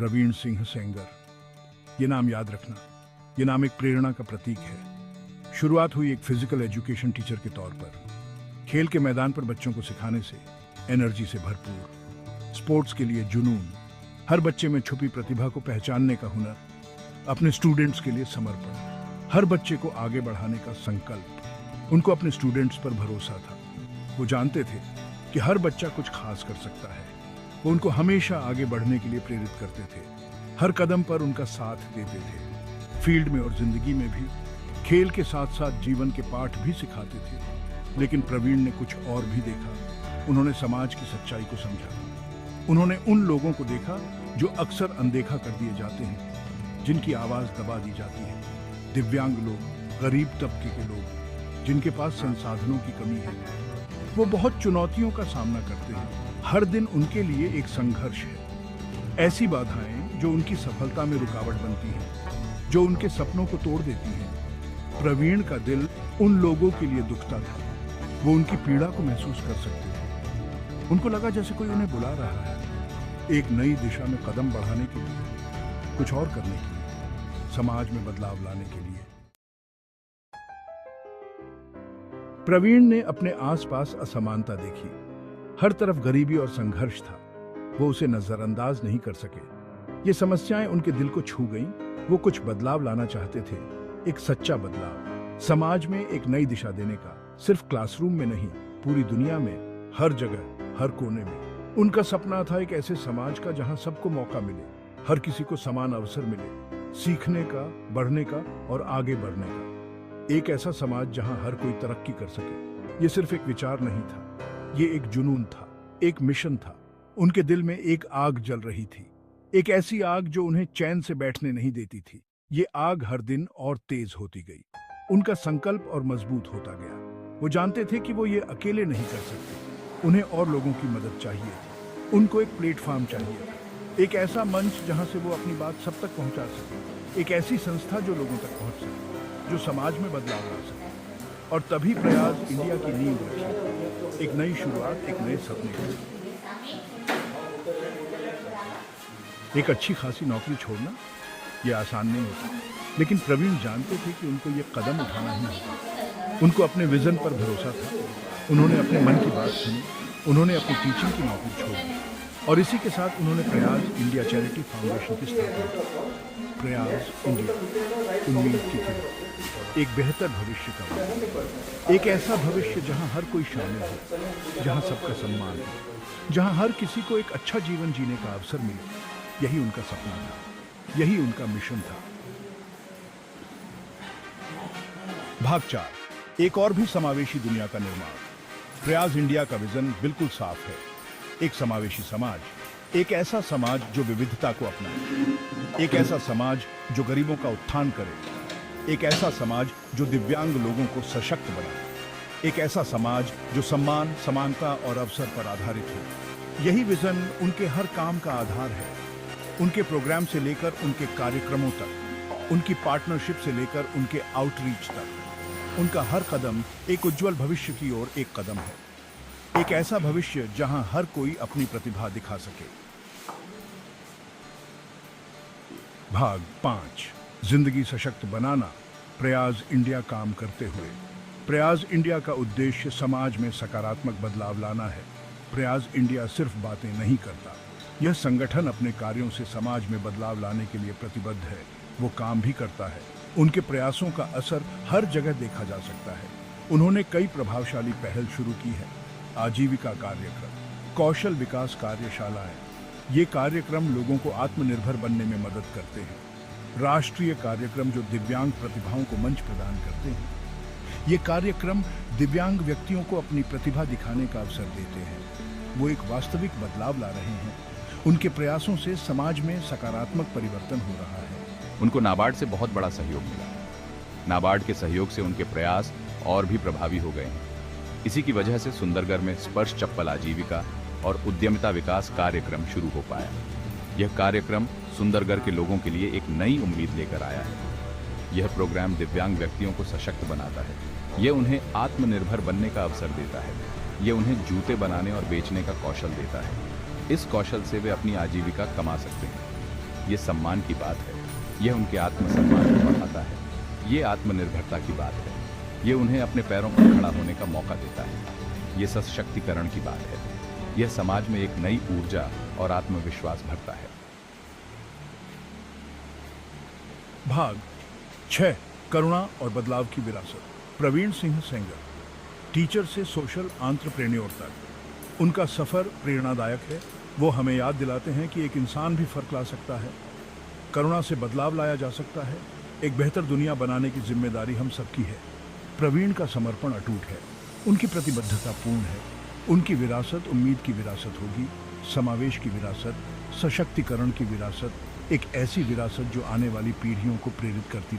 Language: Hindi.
प्रवीण सिंह सेंगर। ये नाम याद रखना, ये नाम एक प्रेरणा का प्रतीक है। शुरुआत हुई एक फिजिकल एजुकेशन टीचर के तौर पर, खेल के मैदान पर बच्चों को सिखाने से, एनर्जी से भरपूर, स्पोर्ट्स के लिए जुनून, हर बच्चे में छुपी प्रतिभा को पहचानने का हुनर, अपने स्टूडेंट्स के लिए समर्पण, हर बच्चे को आगे बढ़ाने का संकल्प। उनको अपने स्टूडेंट्स पर भरोसा था। वो जानते थे कि हर बच्चा कुछ खास कर सकता है। वो उनको हमेशा आगे बढ़ने के लिए प्रेरित करते थे, हर कदम पर उनका साथ देते थे। फील्ड में और जिंदगी में भी खेल के साथ साथ जीवन के पाठ भी सिखाते थे। लेकिन प्रवीण ने कुछ और भी देखा। उन्होंने समाज की सच्चाई को समझा। उन्होंने उन लोगों को देखा जो अक्सर अनदेखा कर दिए जाते हैं, जिनकी आवाज दबा दी जाती है। दिव्यांग लोग, गरीब तबके के लोग, जिनके पास संसाधनों की कमी है। वो बहुत चुनौतियों का सामना करते हैं। हर दिन उनके लिए एक संघर्ष है। ऐसी बाधाएं जो उनकी सफलता में रुकावट बनती हैं, जो उनके सपनों को तोड़ देती हैं। प्रवीण का दिल उन लोगों के लिए दुखता था। वो उनकी पीड़ा को महसूस कर सकते थे। उनको लगा जैसे कोई उन्हें बुला रहा है, एक नई दिशा में कदम बढ़ाने के लिए, कुछ और करने के लिए, समाज में बदलाव लाने के लिए। प्रवीण ने अपने आसपास असमानता देखी। हर तरफ गरीबी और संघर्ष था। वो उसे नजरअंदाज नहीं कर सके। ये समस्याएं उनके दिल को छू गईं। वो कुछ बदलाव लाना चाहते थे, एक सच्चा बदलाव, समाज में एक नई दिशा देने का। सिर्फ क्लासरूम में नहीं, पूरी दुनिया में, हर जगह, हर कोने में। उनका सपना था एक ऐसे समाज का जहां सबको मौका मिले, हर किसी को समान अवसर मिले, सीखने का, बढ़ने का और आगे बढ़ने का। एक ऐसा समाज जहां हर कोई तरक्की कर सके। ये सिर्फ एक विचार नहीं था, ये एक जुनून था, एक मिशन था। उनके दिल में एक आग जल रही थी, एक ऐसी आग जो उन्हें चैन से बैठने नहीं देती थी। ये आग हर दिन और तेज होती गई। उनका संकल्प और मजबूत होता गया। वो जानते थे कि वो ये अकेले नहीं कर सकते। उन्हें और लोगों की मदद चाहिए थी। उनको एक प्लेटफॉर्म चाहिए था, एक ऐसा मंच जहां से वो अपनी बात सब तक पहुंचा सके, एक ऐसी संस्था जो लोगों तक पहुंच सके, जो समाज में बदलाव ला सके। और तभी प्रयास इंडिया की नींव रखी, एक नई शुरुआत, एक नए सपने की। एक अच्छी खासी नौकरी छोड़ना ये आसान नहीं होता, लेकिन प्रवीण जानते थे कि उनको ये कदम उठाना ही होगा। उनको अपने विजन पर भरोसा था। उन्होंने अपने मन की बात सुनी। उन्होंने अपनी टीचिंग की नौकरी छोड़ दी और इसी के साथ उन्होंने प्रयास इंडिया चैरिटी फाउंडेशन की स्थापना की। प्रयास इंडिया, उम्मीद की किरण, एक बेहतर भविष्य का वादा। एक ऐसा भविष्य जहां हर कोई शामिल हो, जहां सबका सम्मान हो, जहां हर किसी को एक अच्छा जीवन जीने का अवसर मिले। यही उनका सपना था, यही उनका मिशन था। भाग 4, एक और भी समावेशी दुनिया का निर्माण। प्रयास इंडिया का विजन बिल्कुल साफ है। एक समावेशी समाज, एक ऐसा समाज जो विविधता को अपनाए, एक ऐसा समाज जो गरीबों का उत्थान करे, एक ऐसा समाज जो दिव्यांग लोगों को सशक्त बनाए, एक ऐसा समाज जो सम्मान, समानता और अवसर पर आधारित हो। यही विजन उनके हर काम का आधार है। उनके प्रोग्राम से लेकर उनके कार्यक्रमों तक, उनकी पार्टनरशिप से लेकर उनके आउटरीच तक, उनका हर कदम एक उज्जवल भविष्य की ओर एक कदम है। एक ऐसा भविष्य जहां हर कोई अपनी प्रतिभा दिखा सके। भाग 5, जिंदगी सशक्त बनाना। प्रयास इंडिया काम करते हुए। प्रयास इंडिया का उद्देश्य समाज में सकारात्मक बदलाव लाना है। प्रयास इंडिया सिर्फ बातें नहीं करता, यह संगठन अपने कार्यों से समाज में बदलाव लाने के लिए प्रतिबद्ध है। वो काम भी करता है। उनके प्रयासों का असर हर जगह देखा जा सकता है। उन्होंने कई प्रभावशाली पहल शुरू की है। आजीविका कार्यक्रम, कौशल विकास कार्यशालाएं, ये कार्यक्रम लोगों को आत्मनिर्भर बनने में मदद करते हैं। राष्ट्रीय कार्यक्रम जो दिव्यांग प्रतिभाओं को मंच प्रदान करते हैं। ये कार्यक्रम दिव्यांग व्यक्तियों को अपनी प्रतिभा दिखाने का अवसर देते हैं। वो एक वास्तविक बदलाव ला रहे हैं। उनके प्रयासों से समाज में सकारात्मक परिवर्तन हो रहा है। उनको नाबार्ड से बहुत बड़ा सहयोग मिला। नाबार्ड के सहयोग से उनके प्रयास और भी प्रभावी हो गए हैं। इसी की वजह से सुंदरगढ़ में स्पर्श चप्पल आजीविका और उद्यमिता विकास कार्यक्रम शुरू हो पाया। यह कार्यक्रम सुंदरगढ़ के लोगों के लिए एक नई उम्मीद लेकर आया है। यह प्रोग्राम दिव्यांग व्यक्तियों को सशक्त बनाता है। यह उन्हें आत्मनिर्भर बनने का अवसर देता है। यह उन्हें जूते बनाने और बेचने का कौशल देता है। इस कौशल से वे अपनी आजीविका कमा सकते हैं। ये सम्मान की बात है, यह उनके आत्मसम्मान को बढ़ाता है, ये आत्मनिर्भरता की बात है, ये उन्हें अपने पैरों पर खड़ा होने का मौका देता है, ये सशक्तिकरण की बात है, यह समाज में एक नई ऊर्जा और आत्मविश्वास भरता है। भाग 6 करुणा और बदलाव की विरासत। प्रवीण सिंह सेंगर, टीचर से सोशल एंटरप्रेन्योर तक उनका सफर प्रेरणादायक है। वो हमें याद दिलाते हैं कि एक इंसान भी फर्क ला सकता है, करुणा से बदलाव लाया जा सकता है। एक बेहतर दुनिया बनाने की जिम्मेदारी हम सबकी है। प्रवीण का समर्पण अटूट है, उनकी प्रतिबद्धता पूर्ण है। उनकी विरासत उम्मीद की विरासत होगी, समावेश की विरासत, सशक्तिकरण की विरासत, एक ऐसी विरासत जो आने वाली पीढ़ियों को प्रेरित करती